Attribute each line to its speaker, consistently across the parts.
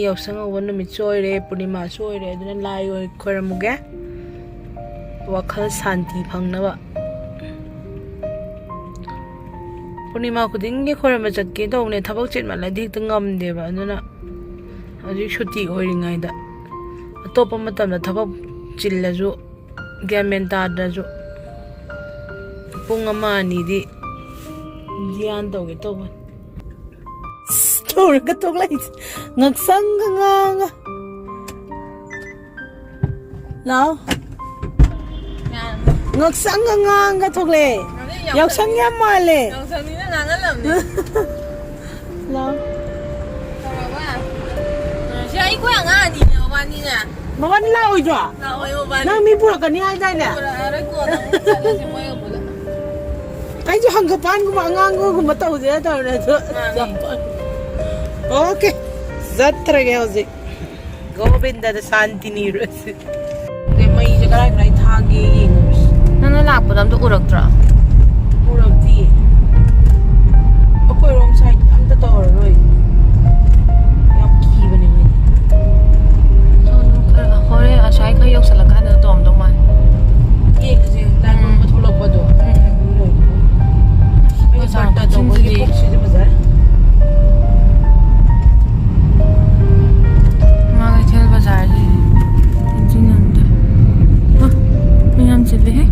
Speaker 1: yausang awan numit soire purnima soire aduna lai oi khoramuge wakhal santi phangnaba purnima khudingi khorama chatke dawne thabak chet maladi hekta ngamdeba aduna hojik shuti oiringai da atopa matamda thabak chillaju gyamen tadaju pung ama ani di dian tawge tawba story ka tok lai ngaksang nga lao ngaksang nga tok le yaksang ya male
Speaker 2: yaksang ni na ngalam ni
Speaker 1: lao
Speaker 2: siya iko yang ani ni oban ni na
Speaker 1: mawan la oi jo
Speaker 2: na oi oban
Speaker 1: nang mi pura kan ni ai dai ne
Speaker 2: ara ko na sa si mo yo bula
Speaker 1: ai jo hanggapan ko angang ko matau je ta ne okay zatra ge hoje govinda da santi ni rasi de mai je karai karai thage yengos
Speaker 2: nana lakpadam to uraktra
Speaker 1: urakti akoi rom side amta toroi yam ki bane mai
Speaker 2: hore asai kha yok sala kana tom to man
Speaker 1: ye je la ko matholok bado ai sarta to ko ki pok se bazar
Speaker 2: maga chel bazar ji jinanda miyam chile he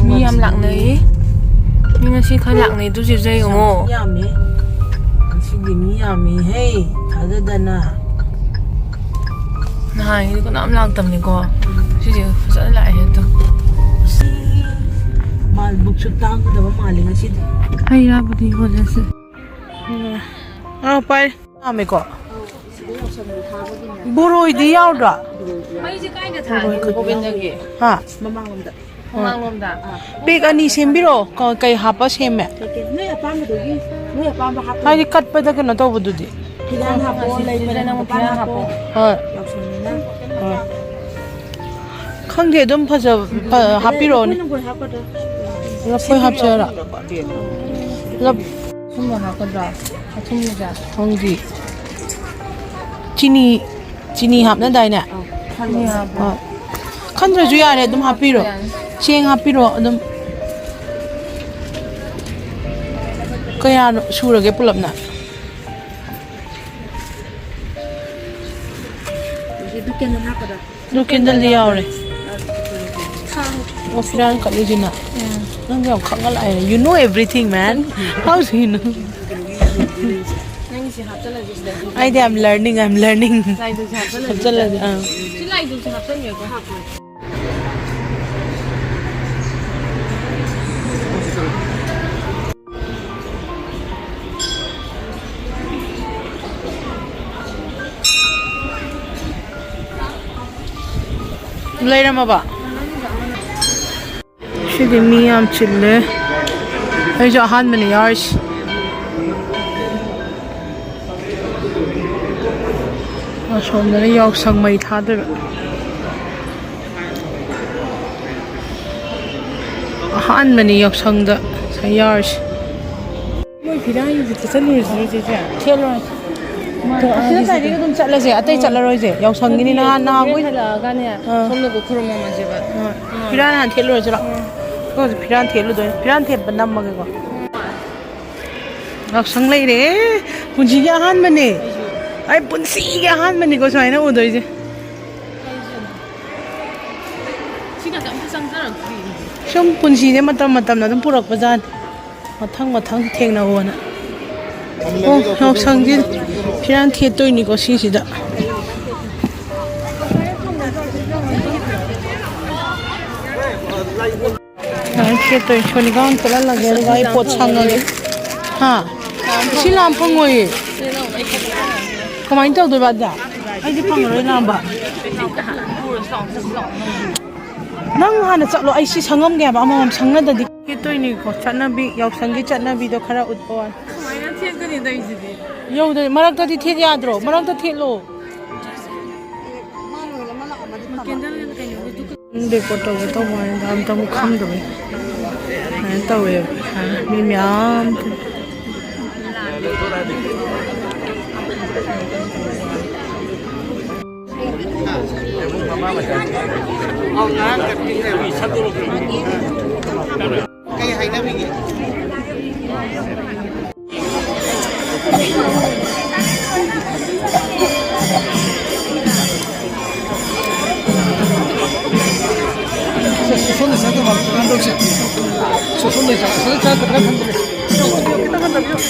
Speaker 2: miyam lak nei mi na si kha lak nei tu ji jai ngo
Speaker 1: yami si di mi yami hey thada dana
Speaker 2: nai ko nam lak tam ni ko si ji fa lại he to
Speaker 1: si mal buk chu tang da ba maling si
Speaker 2: ai ra budi ko le se
Speaker 1: pai ame ko boroi di yaw da
Speaker 2: mai ji kai da tha ko ben da ge
Speaker 1: ha
Speaker 2: mang lom da
Speaker 1: big ani sembiro ko kai hapa semme
Speaker 3: noi apam do gi noi apam ba hap
Speaker 1: hai kat pa da kana to bududi
Speaker 3: hidan hapo lai
Speaker 2: pira na mo pira hapo
Speaker 1: ha
Speaker 3: yaksangina
Speaker 1: khangde dum phaja hapiro ni
Speaker 3: nang ko hapada
Speaker 1: la phoi hapchara la
Speaker 2: sum ha ko da thum ni da
Speaker 1: khangdi chini hap na dai na
Speaker 2: khani ha
Speaker 1: ha khandra ju yare dum hapiro cheng hapiro dum kaya surage pulapna
Speaker 3: duken na hapada
Speaker 1: duken dal yaure o firan kalujina nang yam khangal ai you know everything man how do you know
Speaker 2: nang si hap chala ji
Speaker 1: I am learning
Speaker 2: lai du hap chala
Speaker 1: chala
Speaker 2: si lai du hap chala ko hap
Speaker 1: leirama ba shidi mi am chille ai jo han mane yars ashondare yok sang mai tha de han mane yok sang da sayars
Speaker 2: moi pira yu ji chalu ji ji ja
Speaker 1: thelo sida sai ri dum chatla je atai chatla roi je yok sang ni na na goi
Speaker 2: la ga ne somno ko khuro ma je ba
Speaker 1: piran han thelo jra ko piran thelo do piran the banam ma ko yok sang lai re punji ga han mane ai punsi ga han mane ko sai na o doi je
Speaker 2: siga dam sang jara ki
Speaker 1: shom punsi ne matam na dum purak bajan mathang theng na ho na oh yok sang ji piran the toi ni ko si da ai the toi choni ga on tala lage ga ai pot sang ge ha silam phangoi kamain tau do ba da ai di phang roi na ba nang hana chaklo ai si sangam ge ba amam sangna da di ke toi ni ko chana bi yaw sangi chana bi do khara utpawan
Speaker 2: mai na thian ka ni dai ji
Speaker 1: 여우들 마락터디 thiết 야드로 마락터 thiết 로 근데 것도 또 뭐야 다음 또 감도 또 왜? 미면
Speaker 4: 손에 잠깐만 한 동씩 손에 잠깐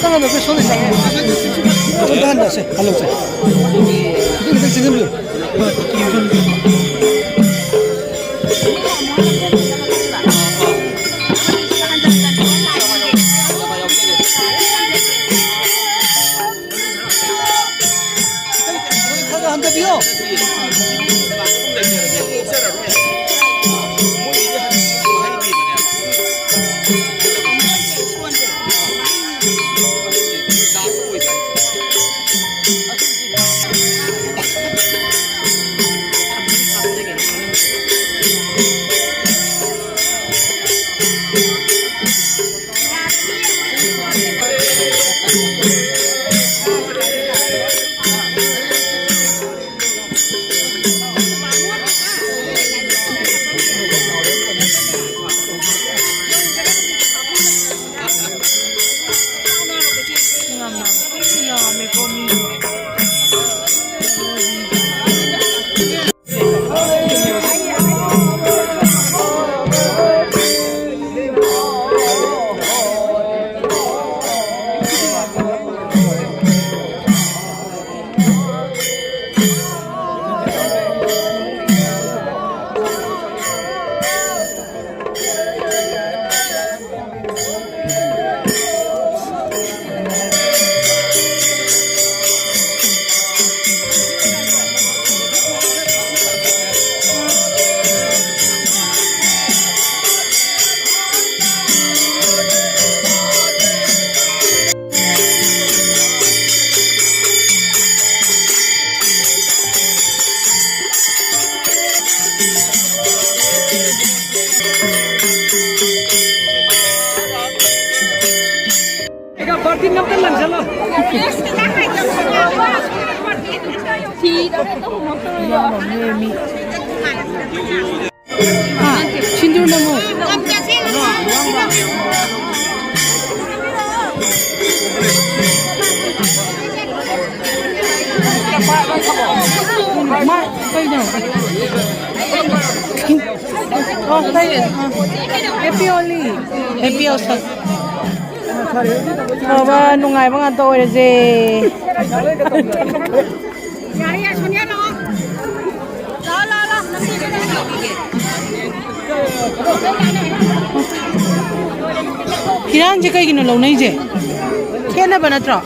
Speaker 4: 한다 손에 잠깐 한다 세 할로세 이거 지금 한다 비요 신들 너무 빨리 나 빨리 해피 올리 해피 어서 봐 nungai ba ngan tôi gì Hirang je kai gino lo nai je khena bana tra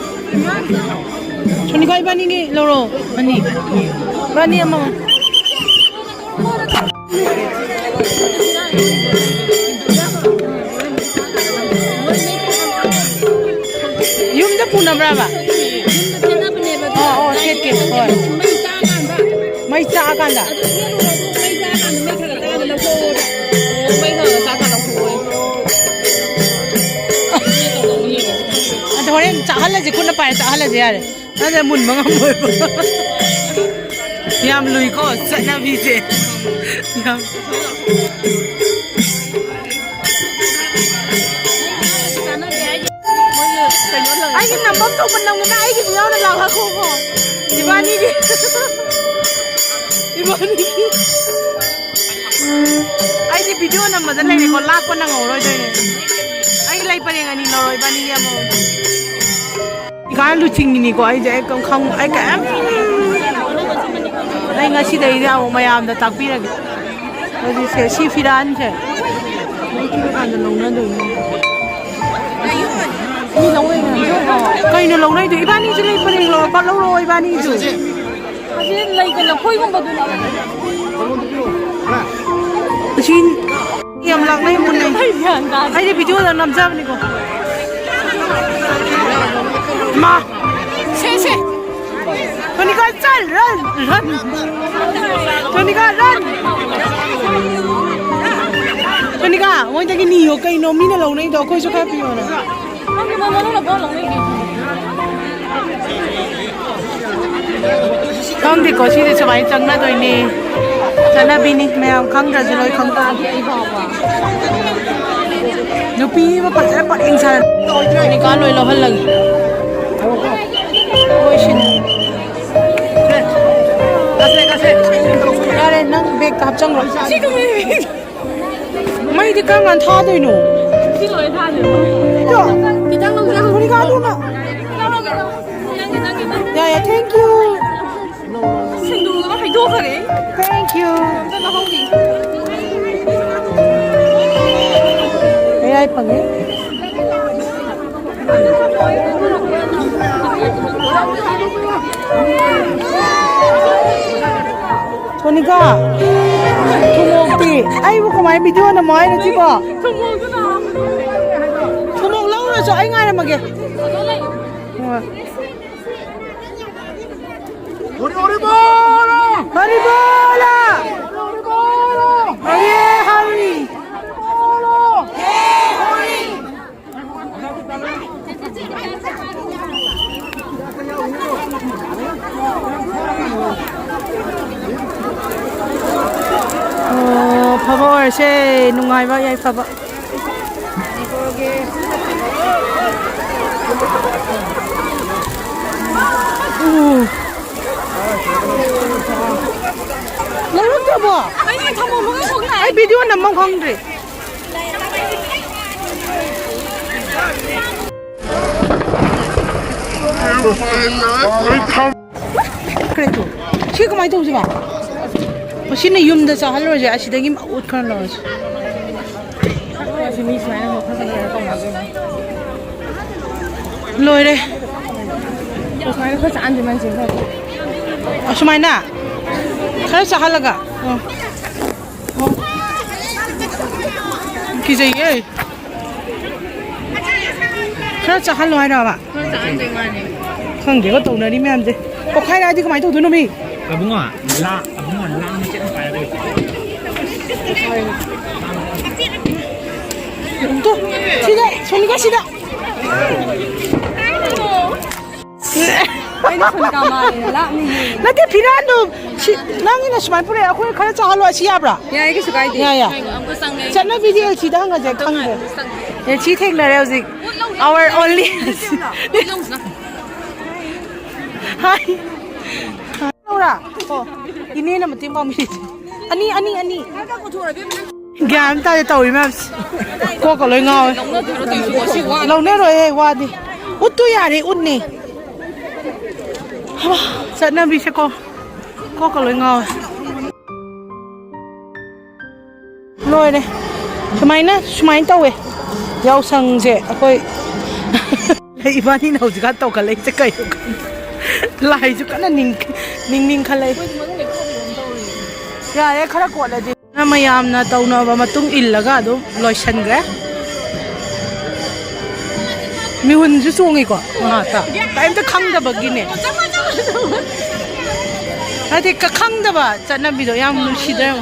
Speaker 4: choni kai bani ni lo ro ani bani ama yum da puna brava oh set ke hoy mai cha kan da horen chahala je kunna pai chahala je yare na mun manga moi yam lui ko sana bi je yam ai cái nằm bấm tụ mình đồng cái ai cái gì đó nó làm hả cô cô đi ba đi đi ba đi ai đi video nằm mà dẫn này còn lát con đang ngồi rồi đây này ai lấy bao nhiêu ngày rồi ba đi em cái lu chinh ni ko ai je không ai cả ai ngasi dai ra mà yam da tak pi ra rồi đi xe si firan che mấy cái ăn lâu nữa rồi đi lâu rồi cây nó lâu nay thì ba đi chứ lấy bao nhiêu rồi bao lâu rồi ba đi rồi lấy cái là khôi không bao nhiêu xin em lạc đây một này ai đi video là nằm ra này cô mà xe Tonika run Tonika run Tonika moi ta ki ni yo kai no mi na long nei do khoi so kha pi yo na không thì có chi thì cho máy trắng là rồi nè trắng là bi nè mèo không ra rồi không ta nếu pi mà còn sẽ còn anh sao này có lôi lo hơn lần ôi xin ra đây nâng bê cặp trong rồi mấy thì các ngàn tha thôi nụ thì đang lâu ra không đi ra luôn ạ yeah, thank you. Thank you. Đây ai bằng ấy. Tonika, Thumong ai có máy video nào mới nữa chứ bỏ. Thumong lâu rồi cho anh ai làm mà kìa. Haribola! Hare Hari! Oh, favor, say nungay ba yay favor. Lalu tu apa? Ini kamu mungkin suka. Ay video namang hungry. Kerja. Siapa mai tu siapa? Mesin ni yum dah sahal roja. Asyik lagi out kan roja. Loi deh. Asal mana? Kalau sahal laga. Kisah ye. Kalau sahal loi dah apa? Không để có tàu này đi mấy em gì? Có khai ra chứ có máy tàu thứ nào mi?
Speaker 5: Ở bún ngọt la, ở bún ngọt la nó chết không phải là được.
Speaker 4: Tu, sida, Sonika sida. Nanti piran tu, nanti nak semai pun aku ni kalau cakap luar siap lah.
Speaker 2: Ya, ini suka itu.
Speaker 4: Ya ya. Cakap video sida hang aja kang deh. Ya cheating lah dia sih. Our only. Hai. Ora. Oh, ini nama tim kami. Ani. Gam ta tàu đi mà. Cô có lời ngồi. Lâu nữa rồi qua đi. Út tôi à đi út nè. Sợ nam bị sẽ cô có lời ngồi. Rồi đây. Sumay tàu ấy. Giao sang dễ. Tôi. Lấy ba đi nào juga tàu cả lấy chắc cái. Lại juga na ning khalai. Ya ya khara ko la di. Na mayam na tau na ba matung illaga do loisan ga. Mi hun ju sungi ko. Ha ta. Time ta khang da bagi ne. Ate ka khang da ba chana bi do yam nu si da.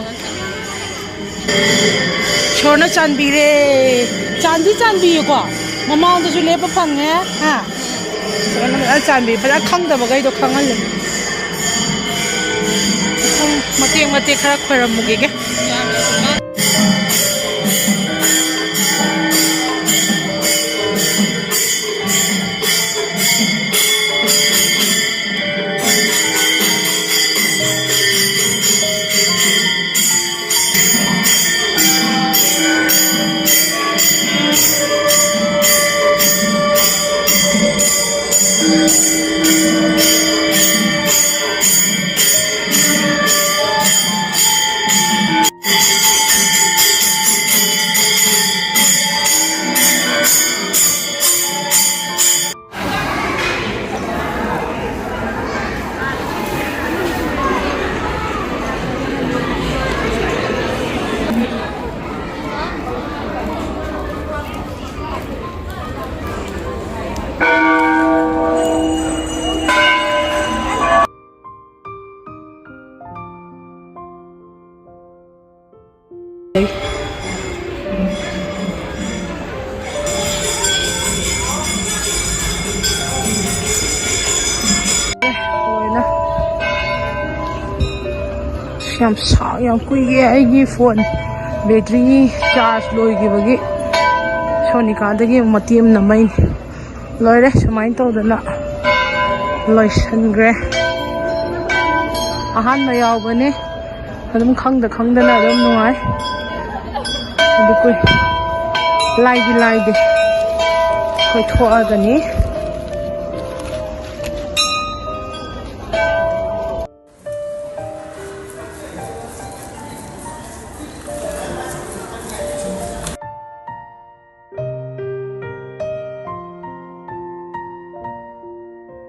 Speaker 4: Chona chan bi re. Chan bi ko. Mama da ju le pa phang ne. Ha. Chan bi pa khang da ba gai do khang al. Mati khara khara mugi ke. ꯌꯥꯝ ꯁꯥꯡ ꯌꯥꯝ ꯀꯨꯏꯒꯦ ꯑꯩꯒꯤ phone battery charge ꯂꯣꯏꯈꯤꯕꯒꯤ ꯁꯣꯅꯤꯀꯥꯗꯒꯤ ꯃꯇꯦꯛ ꯑꯃ ꯅꯝꯃꯩꯅꯤ ꯂꯣꯏꯔꯦ ꯁꯨꯃꯥꯏꯅ ꯇꯧꯗꯅ ꯂꯣꯏꯁꯟꯈ꯭ꯔꯦ ꯑꯍꯥꯟꯕ ꯌꯥꯎꯕꯅꯦ ꯑꯗꯨꯝ ꯈꯪꯗꯅ ꯑꯗꯨꯝ ꯅꯨꯡꯉꯥꯏ ꯑꯗꯨ ꯂꯥꯏꯗꯤ ꯑꯩꯈꯣꯏ ꯊꯣꯛꯑꯒꯅꯤ